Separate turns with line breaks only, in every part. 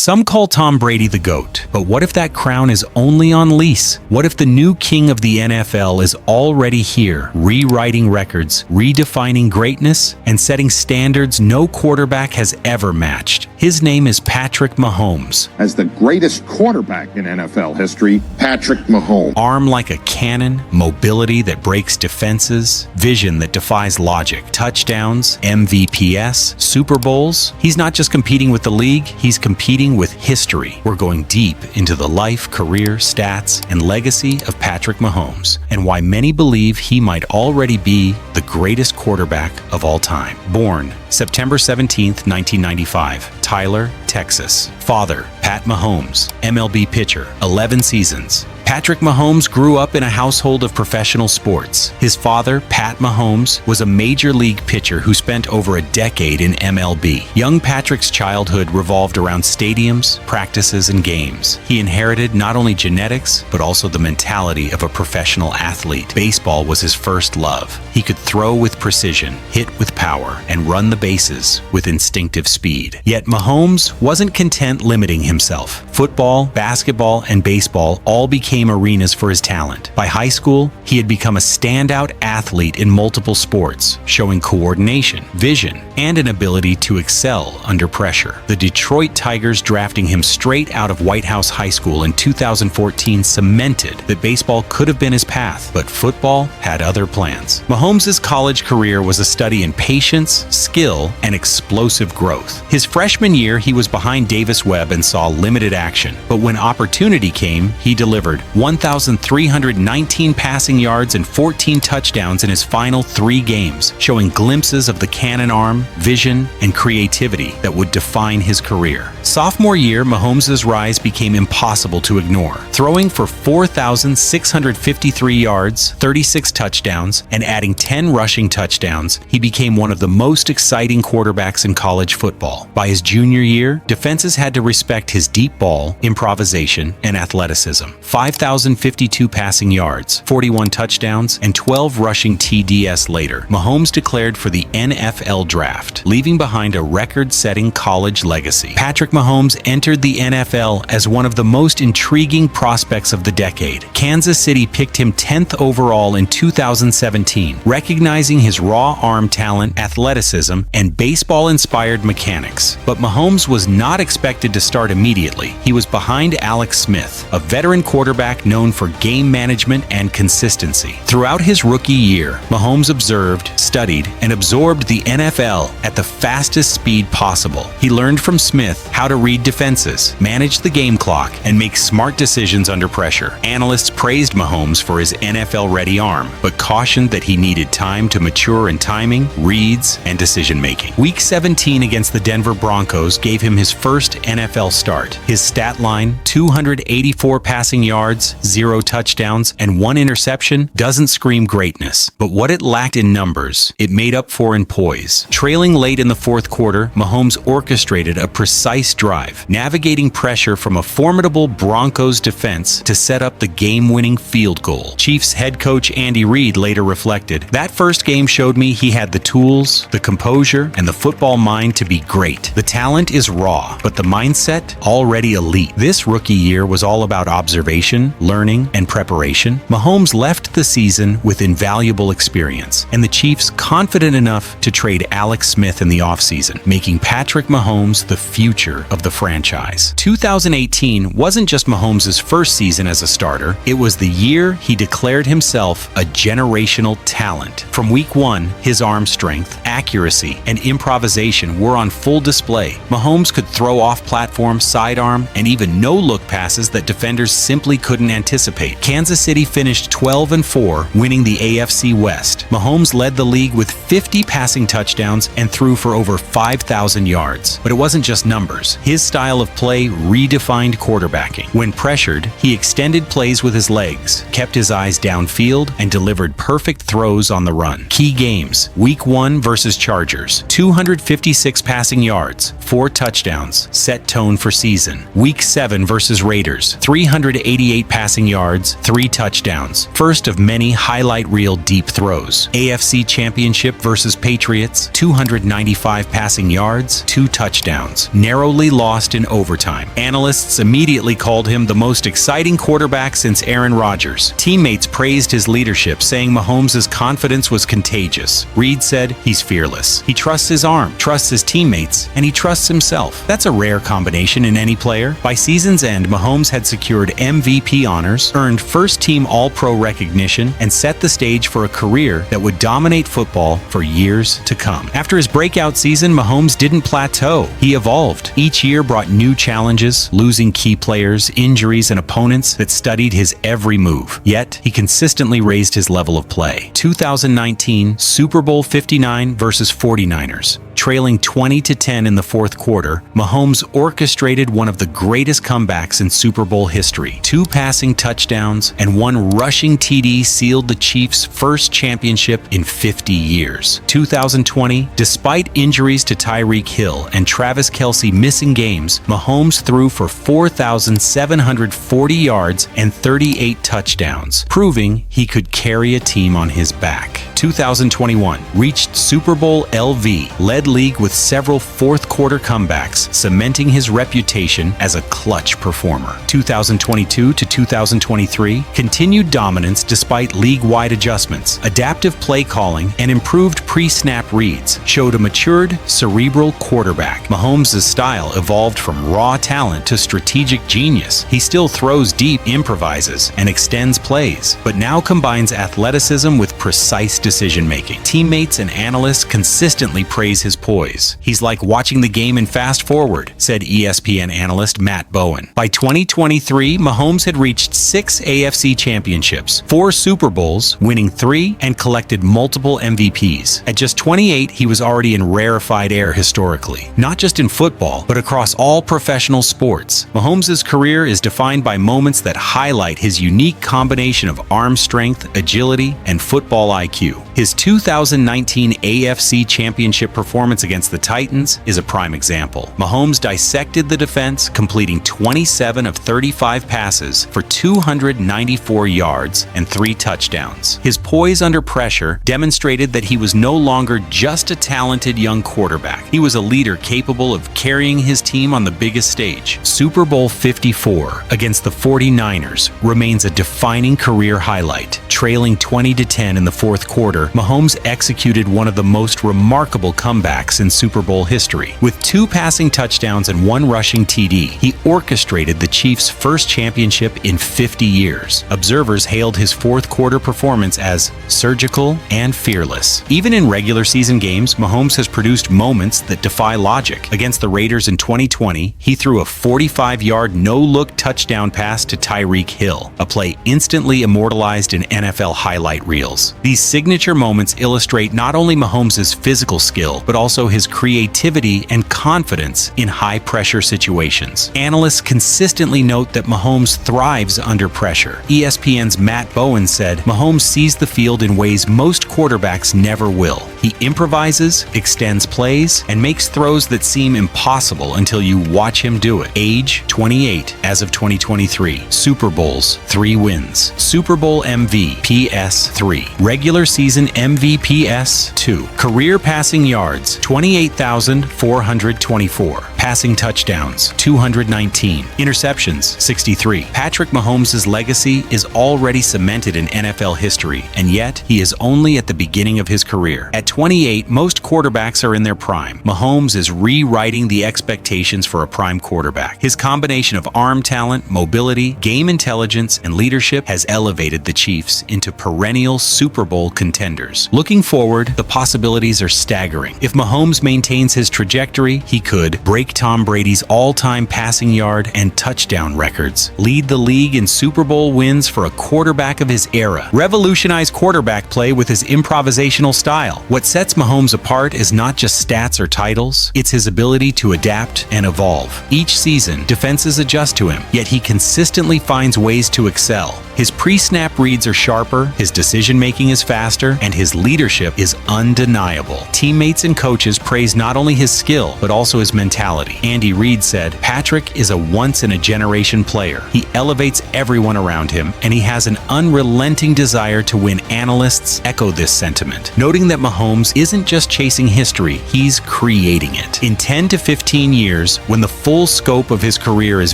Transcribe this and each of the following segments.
Some call Tom Brady the GOAT, but what if that crown is only on lease? What if the new king of the NFL is already here, rewriting records, redefining greatness, and setting standards no quarterback has ever matched? His name is Patrick Mahomes.
As the greatest quarterback in NFL history, Patrick Mahomes.
Arm like a cannon, mobility that breaks defenses, vision that defies logic, touchdowns, MVPs, Super Bowls. He's not just competing with the league, he's competing with history. We're going deep into the life, career, stats, and legacy of Patrick Mahomes, and why many believe he might already be the greatest quarterback of all time. Born September 17, 1995, Tyler, Texas. Father, Pat Mahomes, MLB pitcher, 11 seasons. Patrick Mahomes grew up in a household of professional sports. His father, Pat Mahomes, was a major league pitcher who spent over a decade in MLB. Young Patrick's childhood revolved around stadiums, practices, and games. He inherited not only genetics, but also the mentality of a professional athlete. Baseball was his first love. He could throw with precision, hit with power, and run the bases with instinctive speed. Yet Mahomes wasn't content limiting himself. Football, basketball, and baseball all became arenas for his talent. By high school, he had become a standout athlete in multiple sports, showing coordination, vision, and an ability to excel under pressure. The Detroit Tigers drafting him straight out of White House High School in 2014 cemented that baseball could have been his path, but football had other plans. Mahomes' college career was a study in patience, skill, and explosive growth. His freshman year, he was behind Davis Webb and saw limited action, but when opportunity came, he delivered 1,319 passing yards and 14 touchdowns in his final 3 games, showing glimpses of the cannon arm, vision, and creativity that would define his career. Sophomore year, Mahomes' rise became impossible to ignore. Throwing for 4,653 yards, 36 touchdowns, and adding 10 rushing touchdowns, he became one of the most exciting quarterbacks in college football. By his junior year, defenses had to respect his deep ball, improvisation, and athleticism. 5,052 passing yards, 41 touchdowns, and 12 rushing TDS later, Mahomes declared for the NFL draft, leaving behind a record-setting college legacy. Patrick Mahomes entered the NFL as one of the most intriguing prospects of the decade. Kansas City picked him 10th overall in 2017, recognizing his raw arm talent, athleticism, and baseball-inspired mechanics. But Mahomes was not expected to start immediately. He was behind Alex Smith, a veteran quarterback known for game management and consistency. Throughout his rookie year, Mahomes observed, studied, and absorbed the NFL at the fastest speed possible. He learned from Smith how to read defenses, manage the game clock, and make smart decisions under pressure. Analysts praised Mahomes for his NFL-ready arm, but cautioned that he needed time to mature in timing, reads, and decision-making. Week 17 against the Denver Broncos gave him his first NFL start. His stat line, 284 passing yards, 0 touchdowns, and 1 interception, doesn't scream greatness. But what it lacked in numbers, it made up for in poise. Trailing late in the fourth quarter, Mahomes orchestrated a precise drive, navigating pressure from a formidable Broncos defense to set up the game-winning field goal. Chiefs head coach Andy Reid later reflected, "That first game showed me he had the tools, the composure, and the football mind to be great. The talent is raw, but the mindset already elite." This rookie year was all about observation, learning, and preparation. Mahomes left the season with invaluable experience, and the Chiefs confident enough to trade Alex Smith in the offseason, making Patrick Mahomes the future of the franchise. 2018 wasn't just Mahomes' first season as a starter, it was the year he declared himself a generational talent. From week 1, his arm strength, accuracy, and improvisation were on full display. Mahomes could throw off-platform, sidearm, and even no-look passes that defenders simply couldn't anticipate. Kansas City finished 12-4, winning the AFC West. Mahomes led the league with 50 passing touchdowns and threw for over 5,000 yards. But it wasn't just numbers. His style of play redefined quarterbacking. When pressured, he extended plays with his legs, kept his eyes downfield, and delivered perfect throws on the run. Key games: Week 1 versus Chargers, 256 passing yards, 4 touchdowns, set tone for season. Week 7 versus Raiders, 388 38 passing yards, 3 touchdowns. First of many highlight reel deep throws. AFC Championship versus Patriots, 295 passing yards, 2 touchdowns. Narrowly lost in overtime. Analysts immediately called him the most exciting quarterback since Aaron Rodgers. Teammates praised his leadership, saying Mahomes' confidence was contagious. Reid said he's fearless. He trusts his arm, trusts his teammates, and he trusts himself. That's a rare combination in any player. By season's end, Mahomes had secured MVP honors, earned first-team All-Pro recognition, and set the stage for a career that would dominate football for years to come. After his breakout season, Mahomes didn't plateau. He evolved. Each year brought new challenges, losing key players, injuries, and opponents that studied his every move. Yet, he consistently raised his level of play. 2019 Super Bowl 59 versus 49ers. Trailing 20-10 in the fourth quarter, Mahomes orchestrated one of the greatest comebacks in Super Bowl history. 2 passing touchdowns and 1 rushing TD sealed the Chiefs' first championship in 50 years. 2020, despite injuries to Tyreek Hill and Travis Kelce missing games, Mahomes threw for 4,740 yards and 38 touchdowns, proving he could carry a team on his back. 2021 reached Super Bowl LV, led league with several fourth-quarter comebacks, cementing his reputation as a clutch performer. 2022 to 2023 continued dominance despite league-wide adjustments. Adaptive play calling and improved pre-snap reads showed a matured, cerebral quarterback. Mahomes' style evolved from raw talent to strategic genius. He still throws deep, improvises, and extends plays, but now combines athleticism with precise decision-making. Teammates and analysts consistently praise his poise. He's like watching the game in fast forward, said ESPN analyst Matt Bowen. By 2023, Mahomes had reached 6 AFC championships, 4 Super Bowls, winning 3, and collected multiple MVPs. At just 28, he was already in rarefied air historically, not just in football, but across all professional sports. Mahomes' career is defined by moments that highlight his unique combination of arm strength, agility, and football IQ. His 2019 AFC Championship performance against the Titans is a prime example. Mahomes dissected the defense, completing 27 of 35 passes for 294 yards and 3 touchdowns. His poise under pressure demonstrated that he was no longer just a talented young quarterback. He was a leader capable of carrying his team on the biggest stage. Super Bowl 54 against the 49ers remains a defining career highlight. Trailing 20-10 in the fourth quarter, Mahomes executed one of the most remarkable comebacks in Super Bowl history. With 2 passing touchdowns and 1 rushing TD, he orchestrated the Chiefs' first championship in 50 years. Observers hailed his fourth quarter performance as surgical and fearless. Even in regular season games, Mahomes has produced moments that defy logic. Against the Raiders in 2020, he threw a 45-yard no-look touchdown pass to Tyreek Hill, a play instantly immortalized in NFL highlight reels. These signature moments illustrate not only Mahomes' physical skill, but also his creativity and confidence in high-pressure situations. Analysts consistently note that Mahomes thrives under pressure. ESPN's Matt Bowen said, Mahomes sees the field in ways most quarterbacks never will. He improvises, extends plays, and makes throws that seem impossible until you watch him do it. Age 28 as of 2023. Super Bowls 3 wins. Super Bowl MVP 3. Regular season MVP 2. Career passing yards 28,424. Passing touchdowns 219. Interceptions 63. Patrick Mahomes' legacy is already cemented in NFL history, and yet he is only at the beginning of his career. At 28, most quarterbacks are in their prime. Mahomes is rewriting the expectations for a prime quarterback. His combination of arm talent, mobility, game intelligence, and leadership has elevated the Chiefs into perennial Super Bowl contenders. Looking forward, the possibilities are staggering. If Mahomes maintains his trajectory, he could break Tom Brady's all-time passing yard and touchdown records, lead the league in Super Bowl wins for a quarterback of his era, revolutionize quarterback play with his improvisational style. What sets Mahomes apart is not just stats or titles, it's his ability to adapt and evolve. Each season, defenses adjust to him, yet he consistently finds ways to excel. His pre-snap reads are sharper, his decision-making is faster, and his leadership is undeniable. Teammates and coaches praise not only his skill, but also his mentality. Andy Reid said, "Patrick is a once-in-a-generation player. He elevates everyone around him, and he has an unrelenting desire to win." Analysts echo this sentiment, noting that Mahomes isn't just chasing history, he's creating it. In 10 to 15 years, when the full scope of his career is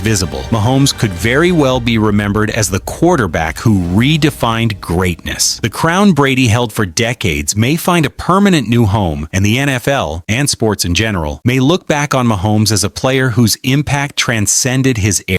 visible, Mahomes could very well be remembered as the quarterback who redefined greatness. The crown Brady held for decades may find a permanent new home, and the NFL, and sports in general, may look back on Mahomes as a player whose impact transcended his era.